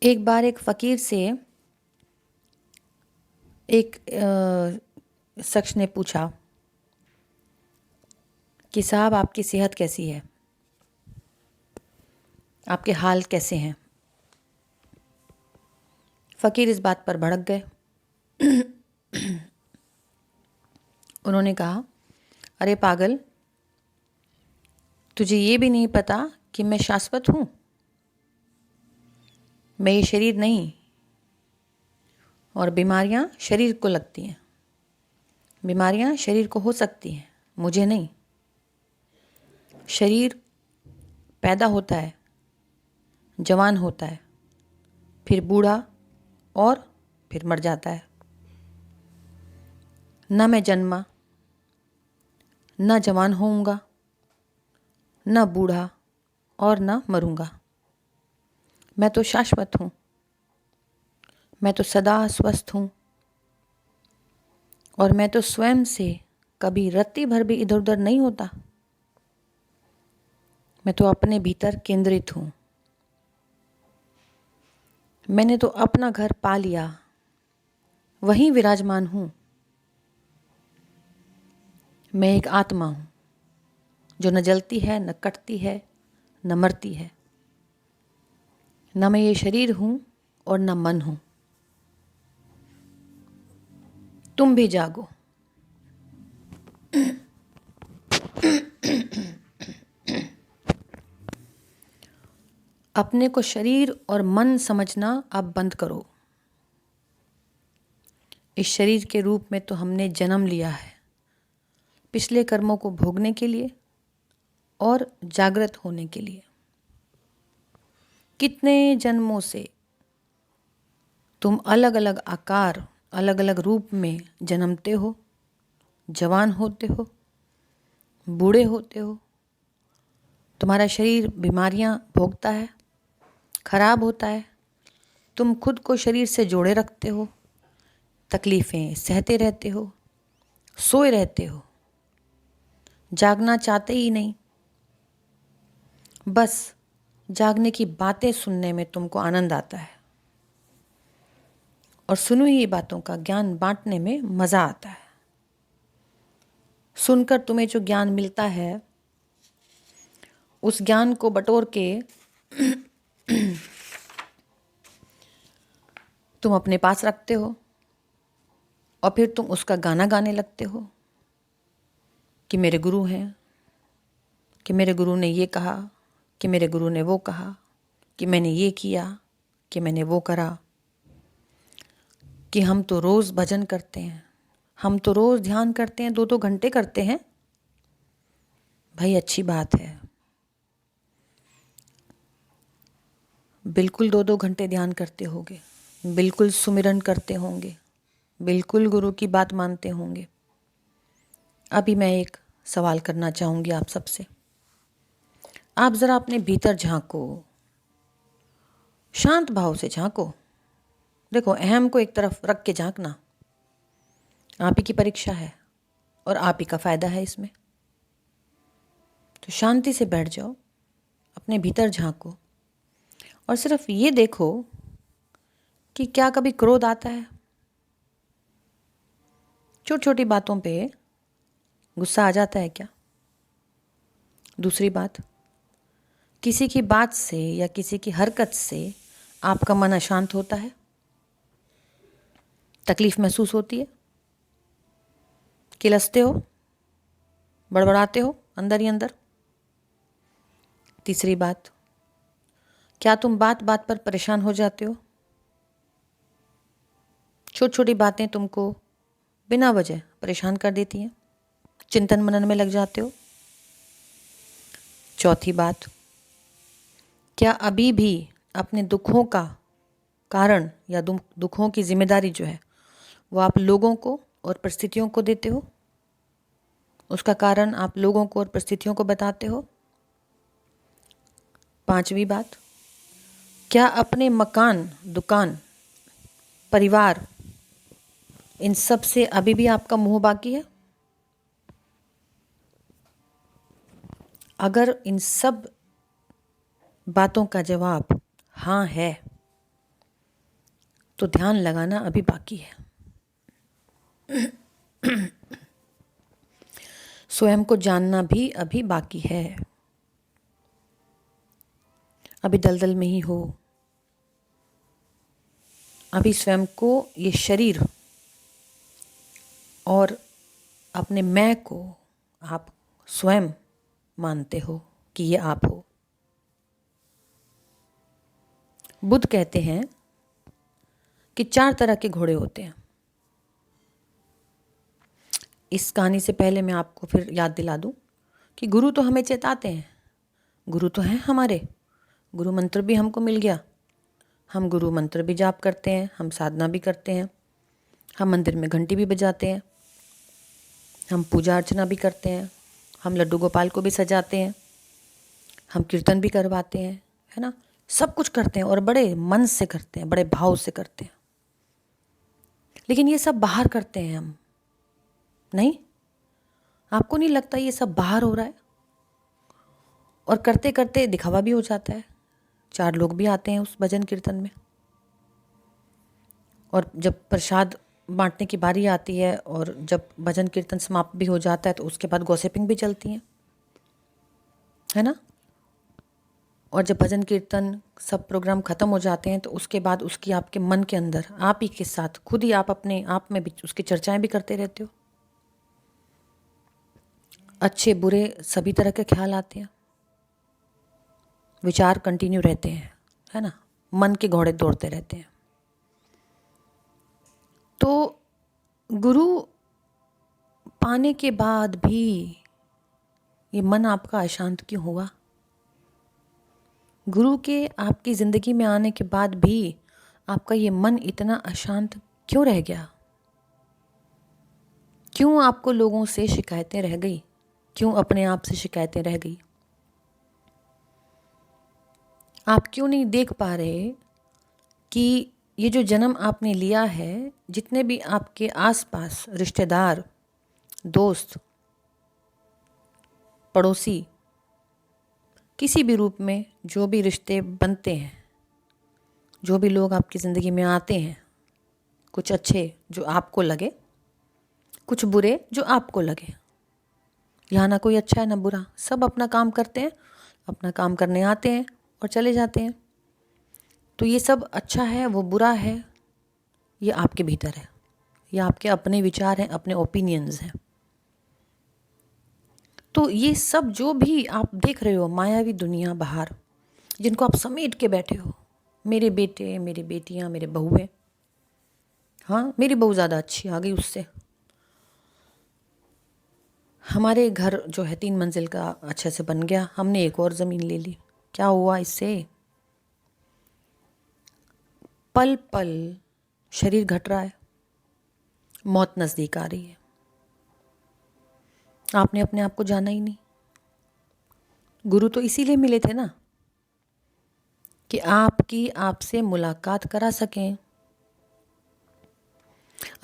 एक बार एक फ़कीर से एक शख्स ने पूछा कि साहब आपकी सेहत कैसी है, आपके हाल कैसे हैं। फ़कीर इस बात पर भड़क गए। उन्होंने कहा, अरे पागल, तुझे ये भी नहीं पता कि मैं शाश्वत हूँ, मैं ये शरीर नहीं, और बीमारियाँ शरीर को लगती हैं, बीमारियाँ शरीर को हो सकती हैं, मुझे नहीं। शरीर पैदा होता है, जवान होता है, फिर बूढ़ा और फिर मर जाता है। न मैं जन्मा, न जवान होऊंगा, न बूढ़ा और न मरूंगा। मैं तो शाश्वत हूँ, मैं तो सदा स्वस्थ हूँ, और मैं तो स्वयं से कभी रत्ती भर भी इधर उधर नहीं होता। मैं तो अपने भीतर केंद्रित हूँ। मैंने तो अपना घर पा लिया, वहीं विराजमान हूँ। मैं एक आत्मा हूँ जो न जलती है, न कटती है, न मरती है। न मैं ये शरीर हूँ और न मन हूँ। तुम भी जागो। अपने को शरीर और मन समझना अब बंद करो। इस शरीर के रूप में तो हमने जन्म लिया है, पिछले कर्मों को भोगने के लिए और जागृत होने के लिए। कितने जन्मों से तुम अलग अलग आकार, अलग अलग रूप में जन्मते हो, जवान होते हो, बूढ़े होते हो। तुम्हारा शरीर बीमारियां भोगता है, खराब होता है। तुम खुद को शरीर से जोड़े रखते हो, तकलीफ़ें सहते रहते हो, सोए रहते हो, जागना चाहते ही नहीं। बस जागने की बातें सुनने में तुमको आनंद आता है, और सुनी हुई बातों का ज्ञान बांटने में मज़ा आता है। सुनकर तुम्हें जो ज्ञान मिलता है, उस ज्ञान को बटोर के तुम अपने पास रखते हो, और फिर तुम उसका गाना गाने लगते हो कि मेरे गुरु हैं, कि मेरे गुरु ने ये कहा, कि मेरे गुरु ने वो कहा, कि मैंने ये किया, कि मैंने वो करा, कि हम तो रोज़ भजन करते हैं, हम तो रोज़ ध्यान करते हैं, 2-2 घंटे करते हैं। भाई अच्छी बात है, बिल्कुल 2-2 घंटे ध्यान करते होंगे, बिल्कुल सुमिरन करते होंगे, बिल्कुल गुरु की बात मानते होंगे। अभी मैं एक सवाल करना चाहूँगी आप सबसे। आप ज़रा अपने भीतर झांको, शांत भाव से झांको। देखो, अहम को एक तरफ रख के झांकना। आप ही की परीक्षा है और आप ही का फ़ायदा है इसमें। तो शांति से बैठ जाओ, अपने भीतर झांको, और सिर्फ ये देखो कि क्या कभी क्रोध आता है। छोटी छोटी बातों पे गुस्सा आ जाता है क्या? दूसरी बात, किसी की बात से या किसी की हरकत से आपका मन अशांत होता है, तकलीफ़ महसूस होती है, किलसते हो, बड़बड़ाते हो अंदर ही अंदर। तीसरी बात, क्या तुम बात बात पर परेशान हो जाते हो? छोटी छोटी बातें तुमको बिना वजह परेशान कर देती हैं, चिंतन मनन में लग जाते हो। चौथी बात, क्या अभी भी अपने दुखों का कारण या दुखों की जिम्मेदारी जो है वो आप लोगों को और परिस्थितियों को देते हो? उसका कारण आप लोगों को और परिस्थितियों को बताते हो। पांचवी बात, क्या अपने मकान, दुकान, परिवार, इन सब से अभी भी आपका मोह बाकी है? अगर इन सब बातों का जवाब हाँ है, तो ध्यान लगाना अभी बाकी है। स्वयं को जानना भी अभी बाकी है। अभी दलदल में ही हो। अभी स्वयं को, ये शरीर और अपने मैं को आप स्वयं मानते हो कि ये आप हो। बुद्ध कहते हैं कि 4 तरह के घोड़े होते हैं। इस कहानी से पहले मैं आपको फिर याद दिला दूं कि गुरु तो हमें चेताते हैं, गुरु तो हैं हमारे, गुरु मंत्र भी हमको मिल गया, हम गुरु मंत्र भी जाप करते हैं, हम साधना भी करते हैं, हम मंदिर में घंटी भी बजाते हैं, हम पूजा अर्चना भी करते हैं, हम लड्डू गोपाल को भी सजाते हैं, हम कीर्तन भी करवाते हैं, है ना, सब कुछ करते हैं और बड़े मन से करते हैं, बड़े भाव से करते हैं। लेकिन ये सब बाहर करते हैं हम, नहीं? आपको नहीं लगता ये सब बाहर हो रहा है? और करते करते दिखावा भी हो जाता है। 4 लोग भी आते हैं उस भजन कीर्तन में, और जब प्रसाद बांटने की बारी आती है और जब भजन कीर्तन समाप्त भी हो जाता है तो उसके बाद गॉसिपिंग भी चलती है ना। और जब भजन कीर्तन सब प्रोग्राम ख़त्म हो जाते हैं तो उसके बाद उसकी आपके मन के अंदर आप ही के साथ खुद ही आप अपने आप में भी उसकी चर्चाएं भी करते रहते हो। अच्छे बुरे सभी तरह के ख्याल आते हैं, विचार कंटिन्यू रहते हैं, है ना, मन के घोड़े दौड़ते रहते हैं। तो गुरु पाने के बाद भी ये मन आपका अशांत क्यों हुआ? गुरु के आपकी ज़िंदगी में आने के बाद भी आपका ये मन इतना अशांत क्यों रह गया? क्यों आपको लोगों से शिकायतें रह गई? क्यों अपने आप से शिकायतें रह गई? आप क्यों नहीं देख पा रहे कि ये जो जन्म आपने लिया है, जितने भी आपके आसपास रिश्तेदार, दोस्त, पड़ोसी, किसी भी रूप में जो भी रिश्ते बनते हैं, जो भी लोग आपकी ज़िंदगी में आते हैं, कुछ अच्छे जो आपको लगे, कुछ बुरे जो आपको लगे, यहाँ ना कोई अच्छा है ना बुरा, सब अपना काम करते हैं, अपना काम करने आते हैं और चले जाते हैं। तो ये सब अच्छा है वो बुरा है, ये आपके भीतर है, ये आपके अपने विचार हैं, अपने ओपिनियंस हैं। तो ये सब जो भी आप देख रहे हो मायावी दुनिया बाहर, जिनको आप समेट के बैठे हो, मेरे बेटे, मेरी बेटियां, मेरे बहुएं, हाँ मेरी बहू ज़्यादा अच्छी आ गई उससे, हमारे घर जो है 3 मंजिल का अच्छे से बन गया, हमने एक और ज़मीन ले ली, क्या हुआ इससे? पल पल शरीर घट रहा है, मौत नज़दीक आ रही है, आपने अपने आप को जाना ही नहीं। गुरु तो इसीलिए मिले थे ना कि आपकी आपसे मुलाकात करा सकें।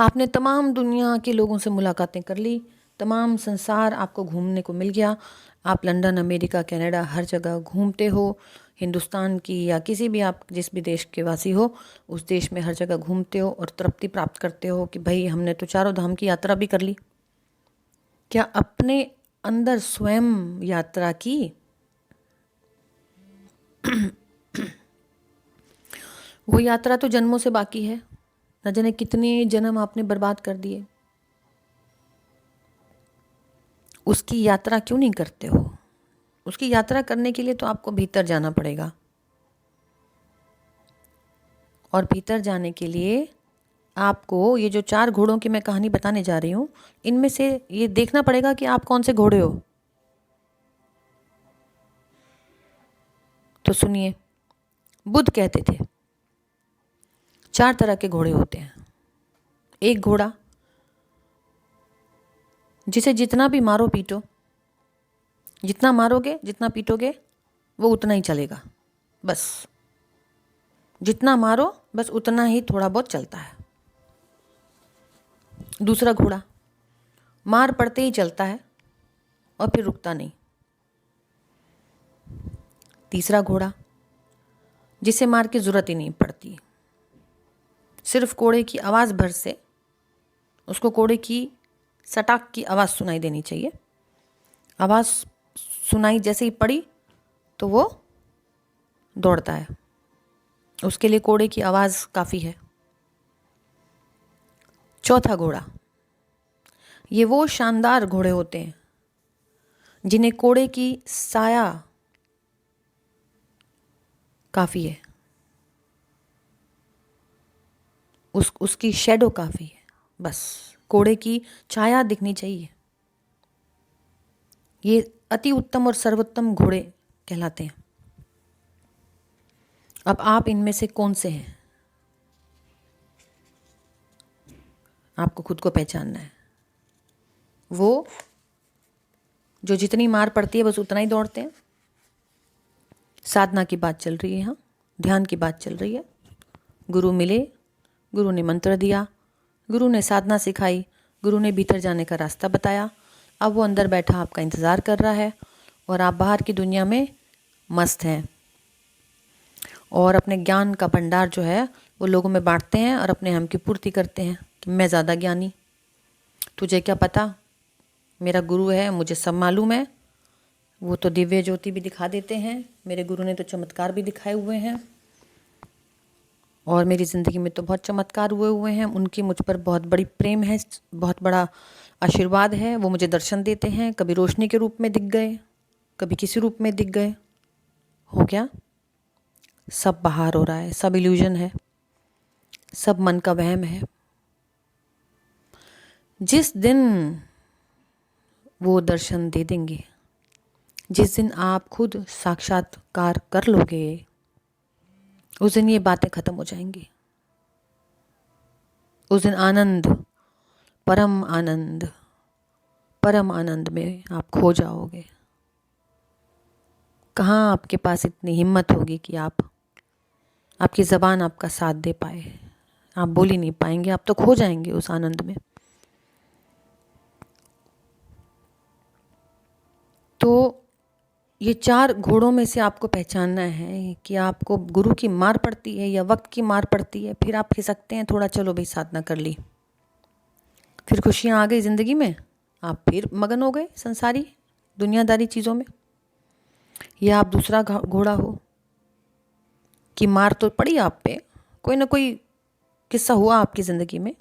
आपने तमाम दुनिया के लोगों से मुलाकातें कर ली, तमाम संसार आपको घूमने को मिल गया, आप लंदन, अमेरिका, कनाडा हर जगह घूमते हो, हिंदुस्तान की या किसी भी आप जिस भी देश के वासी हो उस देश में हर जगह घूमते हो और तृप्ति प्राप्त करते हो कि भाई हमने तो 4 धाम की यात्रा भी कर ली। क्या अपने अंदर स्वयं यात्रा की? वो यात्रा तो जन्मों से बाकी है, न जाने कितने जन्म आपने बर्बाद कर दिए। उसकी यात्रा क्यों नहीं करते हो? उसकी यात्रा करने के लिए तो आपको भीतर जाना पड़ेगा, और भीतर जाने के लिए आपको ये जो 4 घोड़ों की मैं कहानी बताने जा रही हूँ, इनमें से ये देखना पड़ेगा कि आप कौन से घोड़े हो। तो सुनिए, बुद्ध कहते थे 4 तरह के घोड़े होते हैं। एक घोड़ा जिसे जितना भी मारो पीटो, जितना मारोगे जितना पीटोगे वो उतना ही चलेगा, बस जितना मारो बस उतना ही थोड़ा बहुत चलता है। दूसरा घोड़ा मार पड़ते ही चलता है और फिर रुकता नहीं। तीसरा घोड़ा जिसे मार की जरूरत ही नहीं पड़ती, सिर्फ कोड़े की आवाज़ भर से उसको कोड़े की सटाक की आवाज़ सुनाई देनी चाहिए। आवाज़ सुनाई जैसे ही पड़ी तो वो दौड़ता है। उसके लिए कोड़े की आवाज़ काफ़ी है। चौथा घोड़ा, ये वो शानदार घोड़े होते हैं जिन्हें कोड़े की साया काफ़ी है, उसकी शैडो काफ़ी है, बस कोड़े की छाया दिखनी चाहिए। ये अति उत्तम और सर्वोत्तम घोड़े कहलाते हैं। अब आप इनमें से कौन से हैं, आपको खुद को पहचानना है। वो जो जितनी मार पड़ती है बस उतना ही दौड़ते हैं। साधना की बात चल रही है, यहाँ ध्यान की बात चल रही है। गुरु मिले, गुरु ने मंत्र दिया, गुरु ने साधना सिखाई, गुरु ने भीतर जाने का रास्ता बताया। अब वो अंदर बैठा आपका इंतज़ार कर रहा है और आप बाहर की दुनिया में मस्त हैं और अपने ज्ञान का भंडार जो है वो लोगों में बांटते हैं और अपने हम की पूर्ति करते हैं कि मैं ज़्यादा ज्ञानी, तुझे क्या पता, मेरा गुरु है, मुझे सब मालूम है। वो तो दिव्य ज्योति भी दिखा देते हैं, मेरे गुरु ने तो चमत्कार भी दिखाए हुए हैं और मेरी ज़िंदगी में तो बहुत चमत्कार हुए हैं। उनकी मुझ पर बहुत बड़ी प्रेम है, बहुत बड़ा आशीर्वाद है। वो मुझे दर्शन देते हैं, कभी रोशनी के रूप में दिख गए, कभी किसी रूप में दिख गए। हो गया, सब बाहर हो रहा है, सब इल्यूजन है, सब मन का वहम है। जिस दिन वो दर्शन दे देंगे, जिस दिन आप खुद साक्षात्कार कर लोगे, उस दिन ये बातें खत्म हो जाएंगी। उस दिन आनंद, परम आनंद, परम आनंद में आप खो जाओगे। कहाँ आपके पास इतनी हिम्मत होगी कि आपकी ज़बान आपका साथ दे पाए। आप बोल ही नहीं पाएंगे, आप तो खो जाएंगे उस आनंद में। तो ये 4 घोड़ों में से आपको पहचानना है कि आपको गुरु की मार पड़ती है या वक्त की मार पड़ती है। फिर आप खिसकते हैं थोड़ा, चलो भाई साधना कर ली, फिर खुशियाँ आ गई ज़िंदगी में, आप फिर मगन हो गए संसारी दुनियादारी चीज़ों में। या आप दूसरा घोड़ा हो कि मार तो पड़ी आप पे, कोई ना कोई किस्सा हुआ आपकी ज़िंदगी में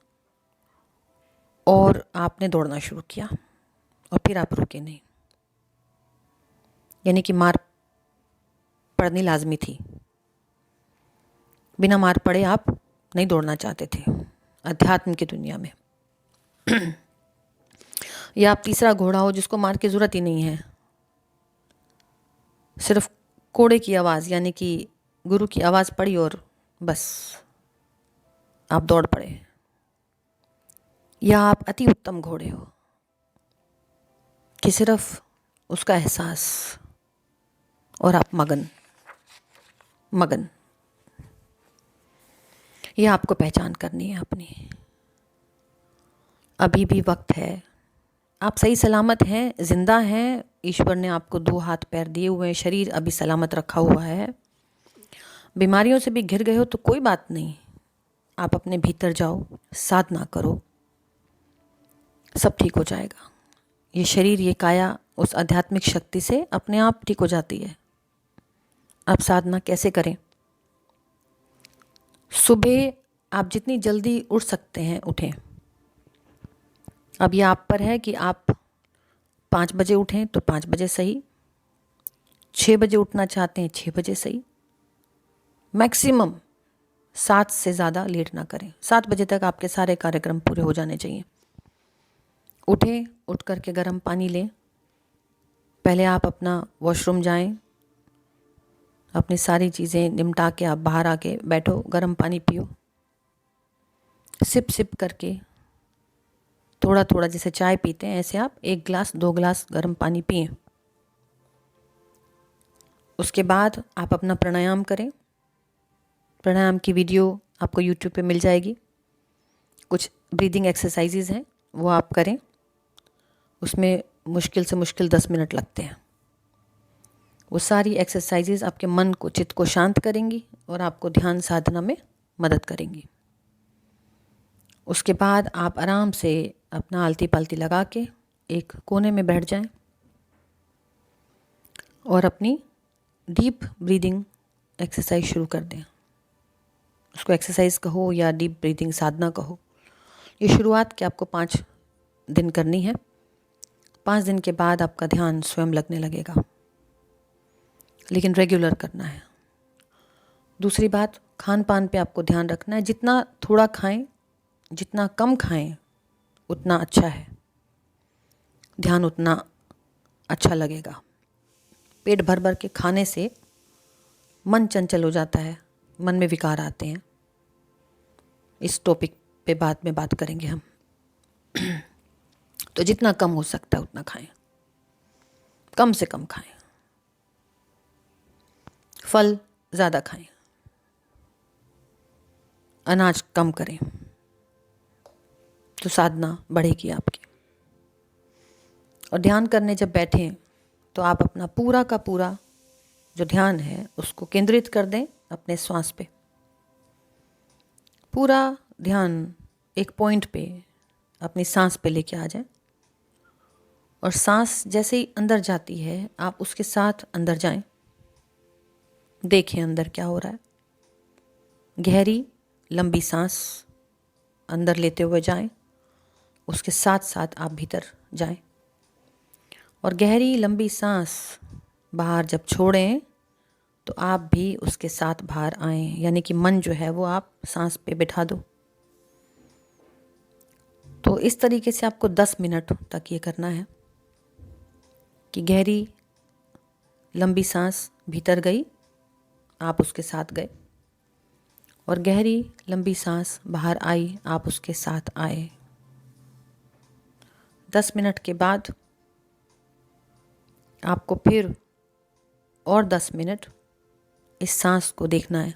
और आपने दौड़ना शुरू किया और फिर आप रुके नहीं। यानी कि मार पड़नी लाजमी थी, बिना मार पड़े आप नहीं दौड़ना चाहते थे अध्यात्म की दुनिया में। या आप तीसरा घोड़ा हो जिसको मार की ज़रूरत ही नहीं है, सिर्फ कोड़े की आवाज़ यानी कि गुरु की आवाज़ पड़ी और बस आप दौड़ पड़े। या आप अति उत्तम घोड़े हो कि सिर्फ उसका एहसास और आप मगन। ये आपको पहचान करनी है अपनी। अभी भी वक्त है, आप सही सलामत हैं, जिंदा हैं। ईश्वर ने आपको 2 हाथ पैर दिए हुए हैं, शरीर अभी सलामत रखा हुआ है। बीमारियों से भी घिर गए हो तो कोई बात नहीं, आप अपने भीतर जाओ, साधना करो, सब ठीक हो जाएगा। ये शरीर, ये काया उस आध्यात्मिक शक्ति से अपने आप ठीक हो जाती है। अब साधना कैसे करें? सुबह आप जितनी जल्दी उठ सकते हैं उठें। अब ये आप पर है कि आप 5 बजे उठें तो 5 बजे सही, 6 बजे उठना चाहते हैं 6 बजे सही, मैक्सिमम 7 से ज़्यादा लेट ना करें। 7 बजे तक आपके सारे कार्यक्रम पूरे हो जाने चाहिए। उठें, उठ करके गर्म पानी लें। पहले आप अपना वॉशरूम जाएं, अपनी सारी चीज़ें निमटा के आप बाहर आके बैठो, गर्म पानी पियो, सिप सिप करके थोड़ा थोड़ा जैसे चाय पीते हैं ऐसे आप 1 गिलास 2 गिलास गर्म पानी पिएं। उसके बाद आप अपना प्राणायाम करें। प्राणायाम की वीडियो आपको यूट्यूब पे मिल जाएगी। कुछ ब्रीदिंग एक्सरसाइजेज हैं वो आप करें, उसमें मुश्किल से मुश्किल 10 मिनट लगते हैं। वो सारी एक्सरसाइजेज आपके मन को, चित्त को शांत करेंगी और आपको ध्यान साधना में मदद करेंगी। उसके बाद आप आराम से अपना आलती पालती लगा के एक कोने में बैठ जाएं और अपनी डीप ब्रीदिंग एक्सरसाइज शुरू कर दें। उसको एक्सरसाइज कहो या डीप ब्रीदिंग साधना कहो। ये शुरुआत के आपको 5 दिन करनी है। 5 दिन के बाद आपका ध्यान स्वयं लगने लगेगा, लेकिन रेगुलर करना है। दूसरी बात, खान पान पे आपको ध्यान रखना है। जितना थोड़ा खाएं, जितना कम खाएं उतना अच्छा है, ध्यान उतना अच्छा लगेगा। पेट भर भर के खाने से मन चंचल हो जाता है, मन में विकार आते हैं। इस टॉपिक पे बाद में बात करेंगे हम। तो जितना कम हो सकता है उतना खाएं, कम से कम खाएं। फल ज़्यादा खाएं, अनाज कम करें, तो साधना बढ़ेगी आपकी। और ध्यान करने जब बैठें तो आप अपना पूरा का पूरा जो ध्यान है उसको केंद्रित कर दें अपने श्वास पे। पूरा ध्यान एक पॉइंट पे अपनी सांस पे लेके आ जाएं, और सांस जैसे ही अंदर जाती है आप उसके साथ अंदर जाएं। देखें अंदर क्या हो रहा है। गहरी लंबी सांस अंदर लेते हुए जाएं, उसके साथ साथ आप भीतर जाएं। और गहरी लंबी सांस बाहर जब छोड़ें तो आप भी उसके साथ बाहर आएं, यानी कि मन जो है वो आप सांस पे बिठा दो। तो इस तरीके से आपको 10 मिनट तक ये करना है कि गहरी लंबी सांस भीतर गई, आप उसके साथ गए, और गहरी लंबी सांस बाहर आई, आप उसके साथ आए। 10 मिनट के बाद आपको फिर और 10 मिनट इस सांस को देखना है।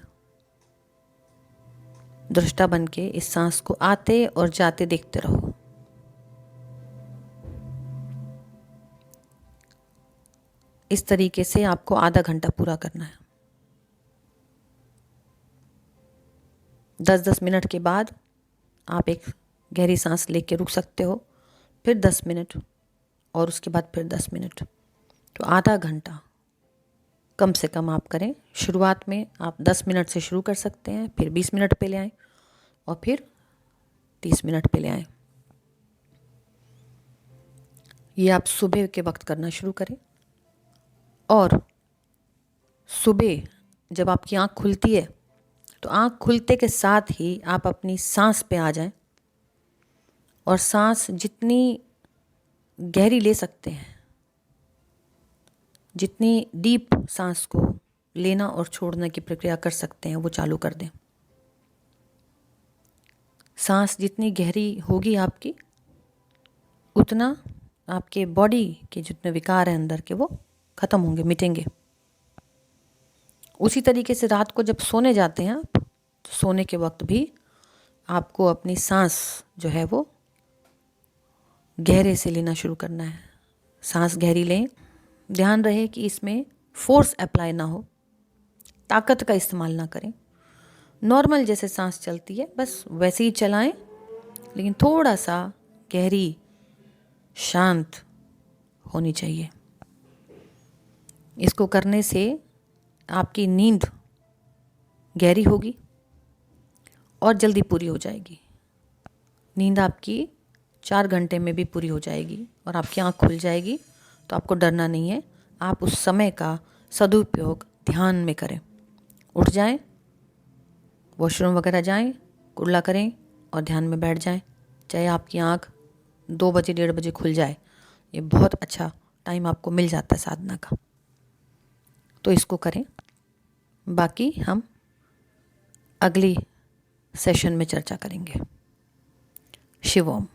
दृष्टा बन के इस सांस को आते और जाते देखते रहो। इस तरीके से आपको आधा घंटा पूरा करना है। 10-10 मिनट के बाद आप एक गहरी सांस लेके रुक सकते हो, फिर 10 मिनट, और उसके बाद फिर 10 मिनट। तो आधा घंटा कम से कम आप करें। शुरुआत में आप 10 मिनट से शुरू कर सकते हैं, फिर 20 मिनट पे ले आएं, और फिर 30 मिनट पे ले आएं। ये आप सुबह के वक्त करना शुरू करें। और सुबह जब आपकी आँख खुलती है तो आँख खुलते के साथ ही आप अपनी सांस पे आ जाएं, और सांस जितनी गहरी ले सकते हैं, जितनी डीप सांस को लेना और छोड़ने की प्रक्रिया कर सकते हैं वो चालू कर दें। सांस जितनी गहरी होगी आपकी, उतना आपके बॉडी के जितने विकार हैं अंदर के वो ख़त्म होंगे, मिटेंगे। उसी तरीके से रात को जब सोने जाते हैं आप, तो सोने के वक्त भी आपको अपनी सांस जो है वो गहरे से लेना शुरू करना है। सांस गहरी लें। ध्यान रहे कि इसमें फोर्स अप्लाई ना हो, ताकत का इस्तेमाल ना करें। नॉर्मल जैसे सांस चलती है बस वैसे ही चलाएं, लेकिन थोड़ा सा गहरी, शांत होनी चाहिए। इसको करने से आपकी नींद गहरी होगी और जल्दी पूरी हो जाएगी। नींद आपकी 4 घंटे में भी पूरी हो जाएगी और आपकी आँख खुल जाएगी। तो आपको डरना नहीं है। आप उस समय का सदुपयोग ध्यान में करें। उठ जाएं, वॉशरूम वगैरह जाएं, कुल्ला करें और ध्यान में बैठ जाएं। चाहे आपकी आँख 2 बजे 1:30 बजे खुल जाए, ये बहुत अच्छा टाइम आपको मिल जाता है साधना का। तो इसको करें। बाकी हम अगली सेशन में चर्चा करेंगे। शिवोम।